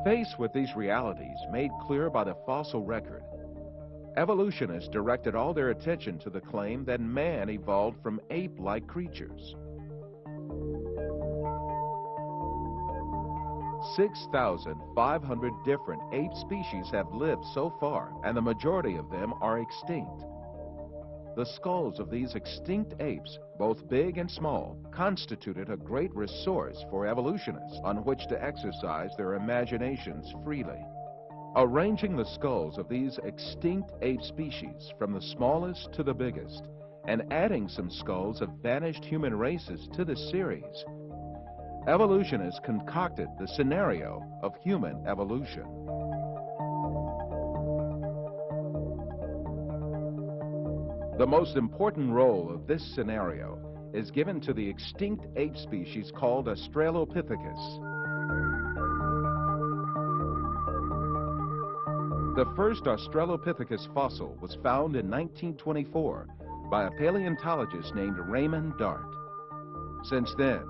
Faced with these realities made clear by the fossil record, evolutionists directed all their attention to the claim that man evolved from ape-like creatures. 6,500 different ape species have lived so far, and the majority of them are extinct. The skulls of these extinct apes, both big and small, constituted a great resource for evolutionists on which to exercise their imaginations freely. Arranging the skulls of these extinct ape species from the smallest to the biggest, and adding some skulls of vanished human races to the series, evolutionists concocted the scenario of human evolution. The most important role of this scenario is given to the extinct ape species called Australopithecus. The first Australopithecus fossil was found in 1924 by a paleontologist named Raymond Dart. Since then,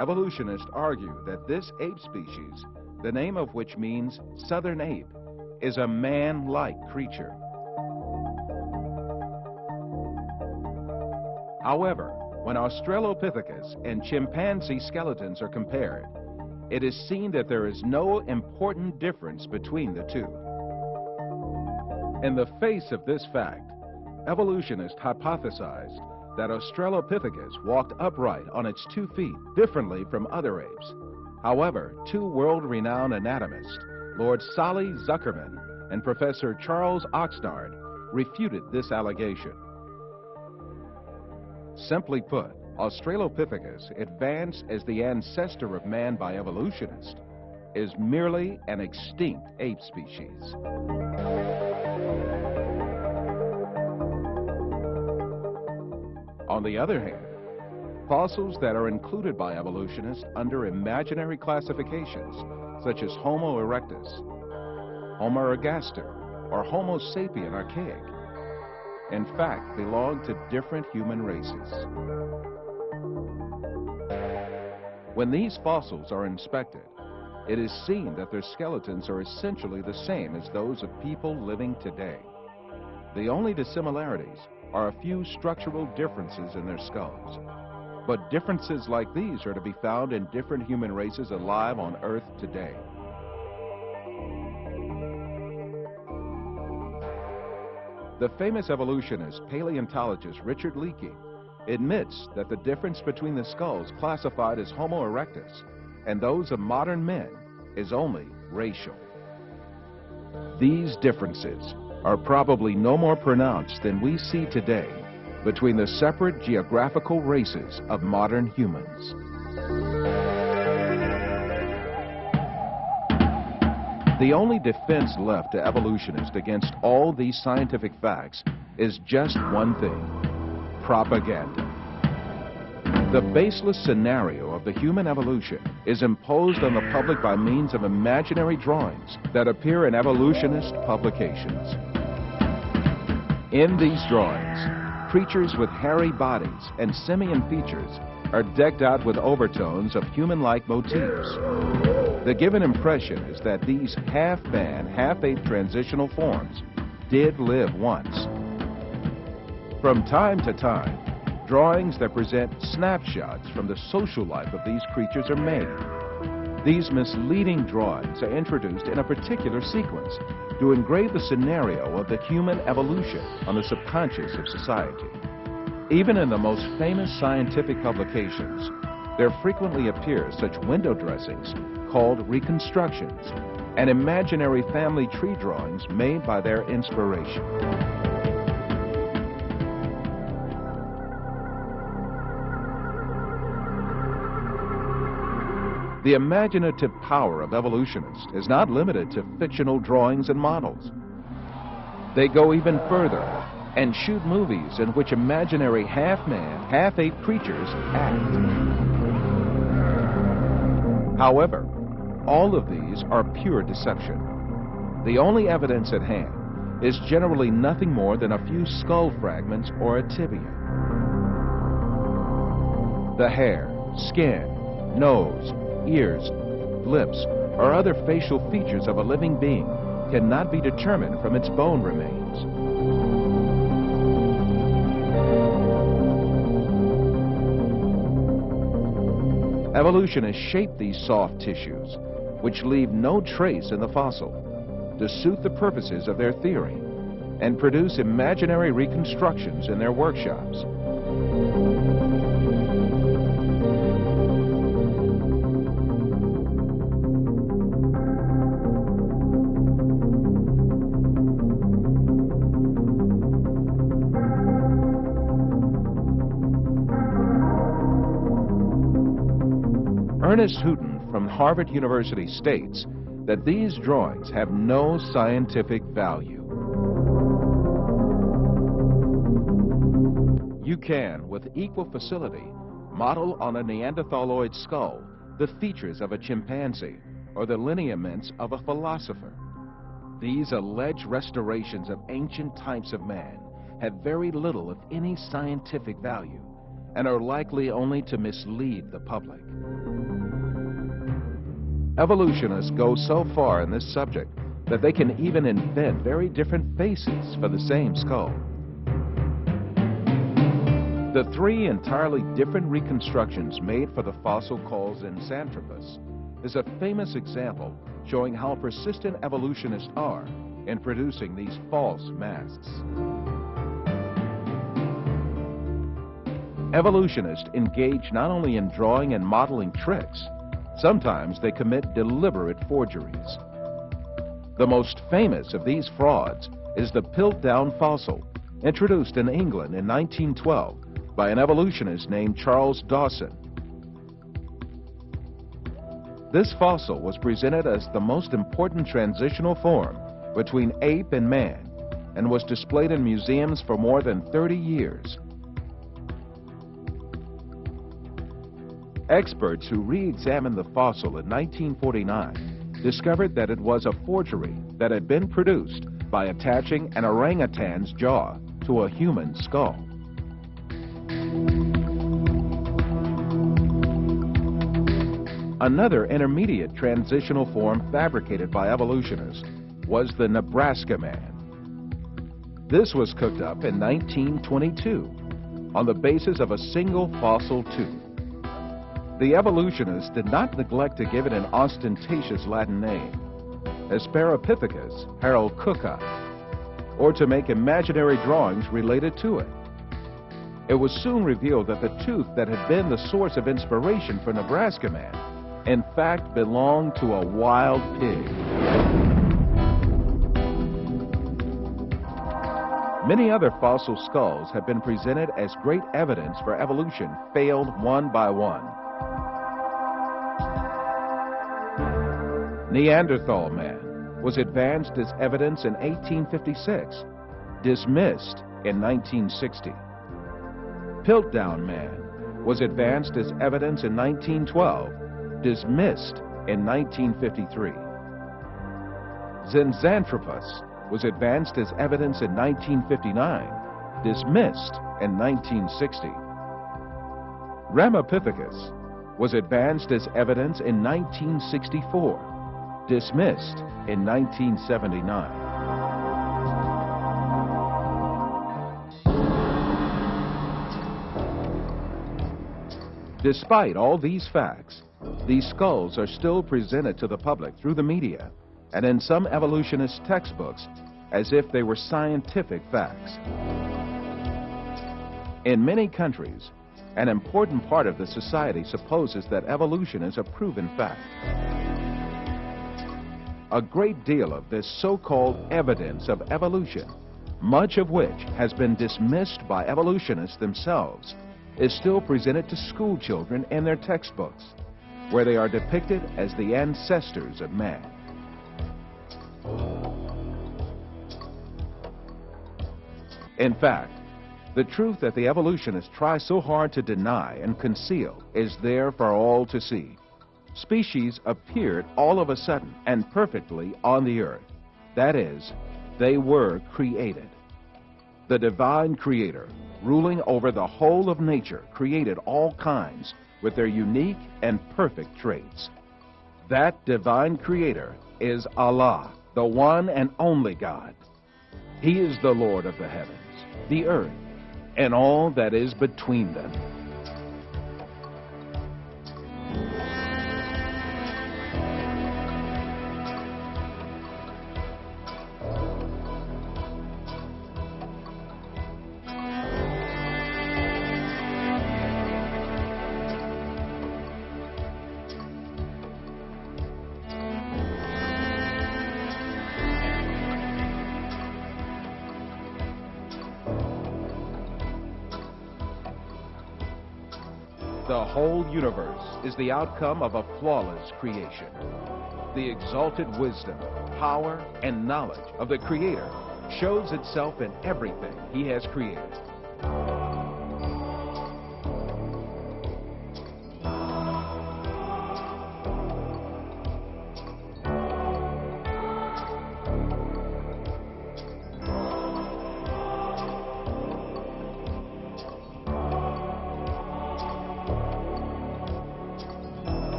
evolutionists argue that this ape species, the name of which means southern ape, is a man-like creature. However, when Australopithecus and chimpanzee skeletons are compared, it is seen that there is no important difference between the two. In the face of this fact, evolutionists hypothesized that Australopithecus walked upright on its 2 feet differently from other apes. However, two world-renowned anatomists, Lord Solly Zuckerman and Professor Charles Oxnard, refuted this allegation. Simply put, Australopithecus, advanced as the ancestor of man by evolutionists, is merely an extinct ape species. On the other hand, fossils that are included by evolutionists under imaginary classifications, such as Homo erectus, Homo ergaster, or Homo sapien archaic, in fact belong to different human races. When these fossils are inspected, it is seen that their skeletons are essentially the same as those of people living today. The only dissimilarities are a few structural differences in their skulls. But differences like these are to be found in different human races alive on Earth today. The famous evolutionist paleontologist Richard Leakey admits that the difference between the skulls classified as Homo erectus and those of modern men is only racial. These differences are probably no more pronounced than we see today between the separate geographical races of modern humans. The only defense left to evolutionists against all these scientific facts is just one thing: propaganda. The baseless scenario of the human evolution is imposed on the public by means of imaginary drawings that appear in evolutionist publications. In these drawings, creatures with hairy bodies and simian features are decked out with overtones of human-like motifs. The given impression is that these half-man, half-ape transitional forms did live once. From time to time, drawings that present snapshots from the social life of these creatures are made. These misleading drawings are introduced in a particular sequence to engrave the scenario of the human evolution on the subconscious of society. Even in the most famous scientific publications, there frequently appear such window dressings called reconstructions and imaginary family tree drawings made by their inspiration. The imaginative power of evolutionists is not limited to fictional drawings and models. They go even further and shoot movies in which imaginary half-man, half-ape creatures act. However, all of these are pure deception. The only evidence at hand is generally nothing more than a few skull fragments or a tibia. The hair, skin, nose, ears, lips, or other facial features of a living being cannot be determined from its bone remains. Evolutionists shape these soft tissues, which leave no trace in the fossil, to suit the purposes of their theory, and produce imaginary reconstructions in their workshops. Ernest Houghton from Harvard University states that these drawings have no scientific value. You can, with equal facility, model on a Neanderthaloid skull the features of a chimpanzee or the lineaments of a philosopher. These alleged restorations of ancient types of man have very little, if any, scientific value and are likely only to mislead the public. Evolutionists go so far in this subject that they can even invent very different faces for the same skull. The three entirely different reconstructions made for the fossil called Zinjanthropus is a famous example showing how persistent evolutionists are in producing these false masks. Evolutionists engage not only in drawing and modeling tricks, sometimes they commit deliberate forgeries. The most famous of these frauds is the Piltdown fossil, introduced in England in 1912 by an evolutionist named Charles Dawson. This fossil was presented as the most important transitional form between ape and man and was displayed in museums for more than 30 years. Experts who re-examined the fossil in 1949 discovered that it was a forgery that had been produced by attaching an orangutan's jaw to a human skull. Another intermediate transitional form fabricated by evolutionists was the Nebraska man. This was cooked up in 1922 on the basis of a single fossil tooth. The evolutionists did not neglect to give it an ostentatious Latin name, Asparapithecus haralcuca, or to make imaginary drawings related to it. It was soon revealed that the tooth that had been the source of inspiration for Nebraska man, in fact, belonged to a wild pig. Many other fossil skulls have been presented as great evidence for evolution, failed one by one. Neanderthal man was advanced as evidence in 1856, dismissed in 1960. Piltdown man was advanced as evidence in 1912, dismissed in 1953. Zinjanthropus was advanced as evidence in 1959, dismissed in 1960. Ramapithecus was advanced as evidence in 1964, dismissed in 1979. Despite all these facts, these skulls are still presented to the public through the media and in some evolutionist textbooks as if they were scientific facts. In many countries, an important part of the society supposes that evolution is a proven fact. A great deal of this so-called evidence of evolution, much of which has been dismissed by evolutionists themselves, is still presented to school children in their textbooks, where they are depicted as the ancestors of man. In fact, the truth that the evolutionists try so hard to deny and conceal is there for all to see. Species appeared all of a sudden and perfectly on the earth. That is, they were created. The divine creator, ruling over the whole of nature, created all kinds with their unique and perfect traits. That divine creator is Allah, the one and only God. He is the Lord of the heavens, the earth, and all that is between them. The whole universe is the outcome of a flawless creation. The exalted wisdom, power, and knowledge of the Creator shows itself in everything He has created.